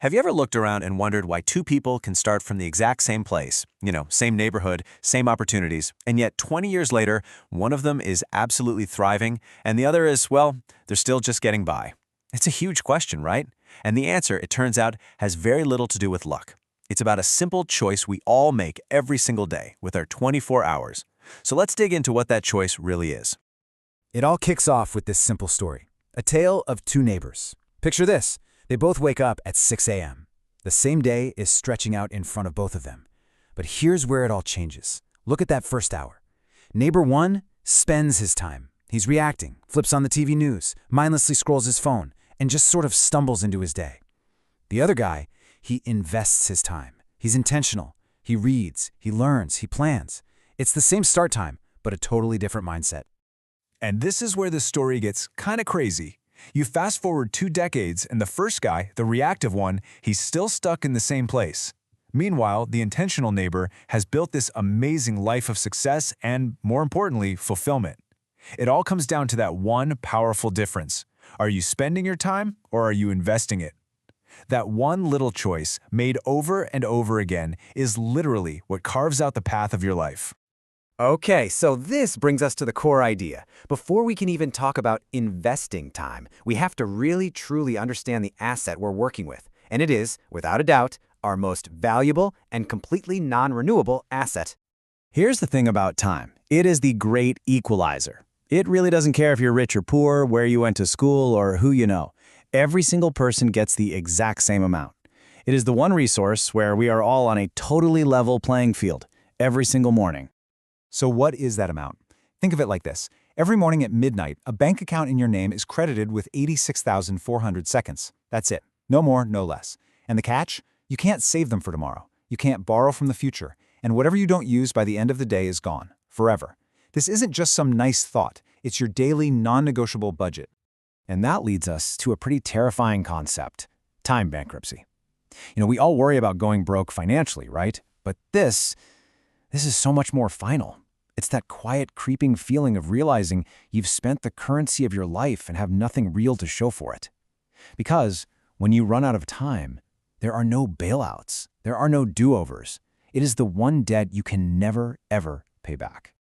Have you ever looked around and wondered why two people can start from the exact same place, same neighborhood, same opportunities, and yet 20 years later, one of them is absolutely thriving, and the other is, well, they're still just getting by? It's a huge question, right? And the answer, it turns out, has very little to do with luck. It's about a simple choice we all make every single day with our 24 hours. So let's dig into what that choice really is. It all kicks off with this simple story, a tale of two neighbors. Picture this. They both wake up at 6 a.m. The same day is stretching out in front of both of them. But here's where it all changes. Look at that first hour. Neighbor one spends his time. He's reacting, flips on the TV news, mindlessly scrolls his phone, and just sort of stumbles into his day. The other guy, he invests his time. He's intentional. He reads, he learns, he plans. It's the same start time, but a totally different mindset. And this is where the story gets kind of crazy. You fast forward 2 decades, and the first guy, the reactive one, he's still stuck in the same place. Meanwhile, the intentional neighbor has built this amazing life of success and, more importantly, fulfillment. It all comes down to that one powerful difference. Are you spending your time, or are you investing it? That one little choice, made over and over again, is literally what carves out the path of your life. Okay, so this brings us to the core idea. Before we can even talk about investing time, we have to really truly understand the asset we're working with. And it is, without a doubt, our most valuable and completely non-renewable asset. Here's the thing about time. It is the great equalizer. It really doesn't care if you're rich or poor, where you went to school, or who you know. Every single person gets the exact same amount. It is the one resource where we are all on a totally level playing field, every single morning. So what is that amount? Think of it like this. Every morning at midnight, a bank account in your name is credited with 86,400 seconds. That's it. No more, no less. And the catch? You can't save them for tomorrow. You can't borrow from the future. And whatever you don't use by the end of the day is gone, forever. This isn't just some nice thought. It's your daily, non-negotiable budget. And that leads us to a pretty terrifying concept, time bankruptcy. We all worry about going broke financially, right? But this is so much more final. It's that quiet, creeping feeling of realizing you've spent the currency of your life and have nothing real to show for it. Because when you run out of time, there are no bailouts. There are no do-overs. It is the one debt you can never, ever pay back.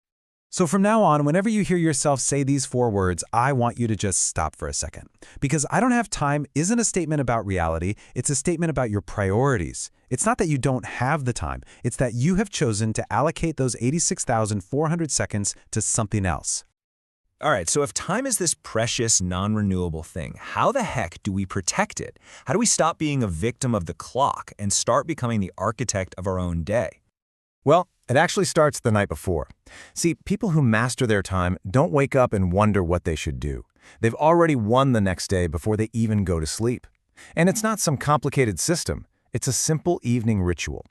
So from now on, whenever you hear yourself say these 4 words, I want you to just stop for a second. Because I don't have time isn't a statement about reality, it's a statement about your priorities. It's not that you don't have the time, it's that you have chosen to allocate those 86,400 seconds to something else. All right, so if time is this precious, non-renewable thing, how the heck do we protect it? How do we stop being a victim of the clock and start becoming the architect of our own day? Well, it actually starts the night before. See, people who master their time don't wake up and wonder what they should do. They've already won the next day before they even go to sleep. And it's not some complicated system. It's a simple evening ritual.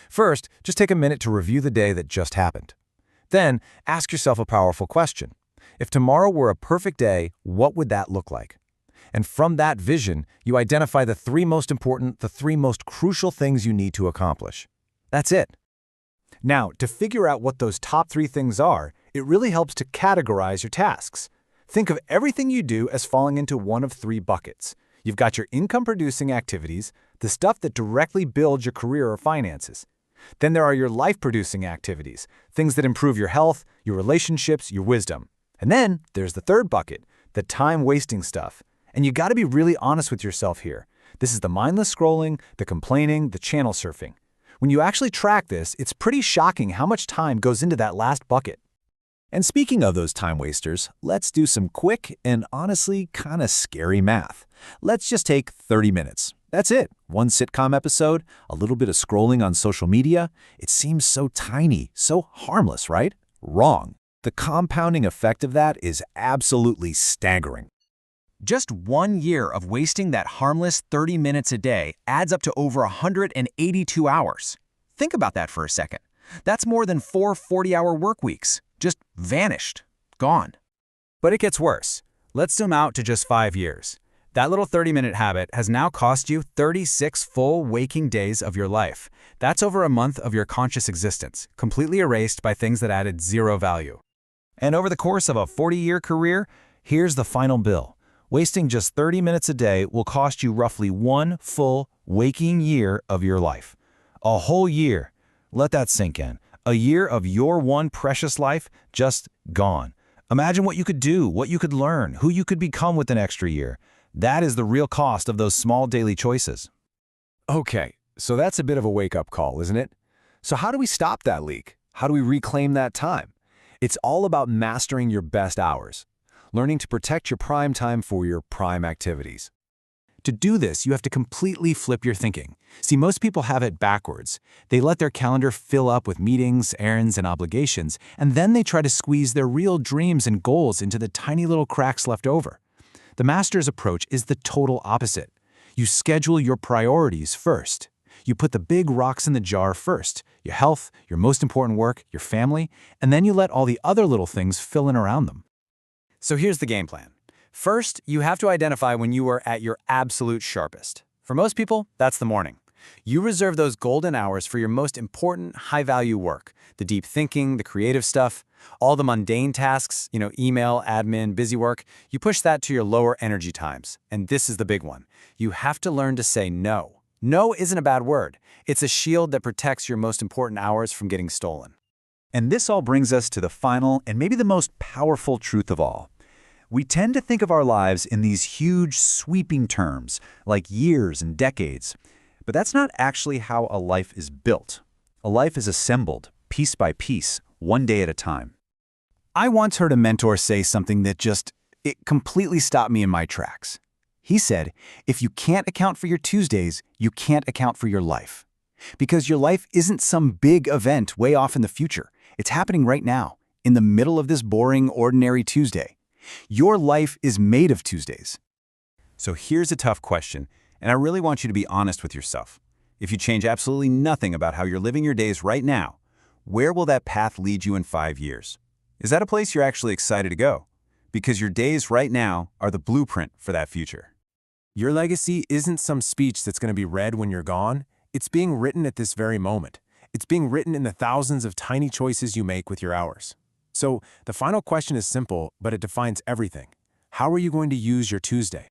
First, just take a minute to review the day that just happened. Then, ask yourself a powerful question. If tomorrow were a perfect day, what would that look like? And from that vision, you identify the 3 most important, the 3 most crucial things you need to accomplish. That's it. Now, to figure out what those top 3 things are, it really helps to categorize your tasks. Think of everything you do as falling into one of 3 buckets. You've got your income-producing activities, the stuff that directly builds your career or finances. Then there are your life-producing activities, things that improve your health, your relationships, your wisdom. And then there's the 3rd bucket, the time-wasting stuff. And you got to be really honest with yourself here. This is the mindless scrolling, the complaining, the channel surfing. When you actually track this, it's pretty shocking how much time goes into that last bucket. And speaking of those time wasters, let's do some quick and honestly kind of scary math. Let's just take 30 minutes. That's it. One sitcom episode, a little bit of scrolling on social media. It seems so tiny, so harmless, right? Wrong. The compounding effect of that is absolutely staggering. Just 1 year of wasting that harmless 30 minutes a day adds up to over 182 hours. Think about that for a second. That's more than 4 40-hour work weeks. Just vanished. Gone. But it gets worse. Let's zoom out to just 5 years. That little 30-minute habit has now cost you 36 full waking days of your life. That's over a month of your conscious existence, completely erased by things that added 0 value. And over the course of a 40-year career, here's the final bill. Wasting just 30 minutes a day will cost you roughly 1 full waking year of your life. A whole year. Let that sink in. A year of your one precious life just gone. Imagine what you could do, what you could learn, who you could become with an extra year. That is the real cost of those small daily choices. Okay, so that's a bit of a wake-up call, isn't it? So how do we stop that leak? How do we reclaim that time? It's all about mastering your best hours, learning to protect your prime time for your prime activities. To do this, you have to completely flip your thinking. See, most people have it backwards. They let their calendar fill up with meetings, errands, and obligations, and then they try to squeeze their real dreams and goals into the tiny little cracks left over. The master's approach is the total opposite. You schedule your priorities first. You put the big rocks in the jar first, your health, your most important work, your family, and then you let all the other little things fill in around them. So here's the game plan. First, you have to identify when you are at your absolute sharpest. For most people, that's the morning. You reserve those golden hours for your most important, high-value work, the deep thinking, the creative stuff, all the mundane tasks, email, admin, busy work. You push that to your lower energy times. And this is the big one. You have to learn to say no. No isn't a bad word. It's a shield that protects your most important hours from getting stolen. And this all brings us to the final and maybe the most powerful truth of all. We tend to think of our lives in these huge, sweeping terms, like years and decades. But that's not actually how a life is built. A life is assembled, piece by piece, one day at a time. I once heard a mentor say something that it completely stopped me in my tracks. He said, if you can't account for your Tuesdays, you can't account for your life. Because your life isn't some big event way off in the future. It's happening right now, in the middle of this boring, ordinary Tuesday. Your life is made of Tuesdays. So here's a tough question, and I really want you to be honest with yourself. If you change absolutely nothing about how you're living your days right now, where will that path lead you in 5 years? Is that a place you're actually excited to go? Because your days right now are the blueprint for that future. Your legacy isn't some speech that's going to be read when you're gone. It's being written at this very moment. It's being written in the thousands of tiny choices you make with your hours. So the final question is simple, but it defines everything. How are you going to use your Tuesday?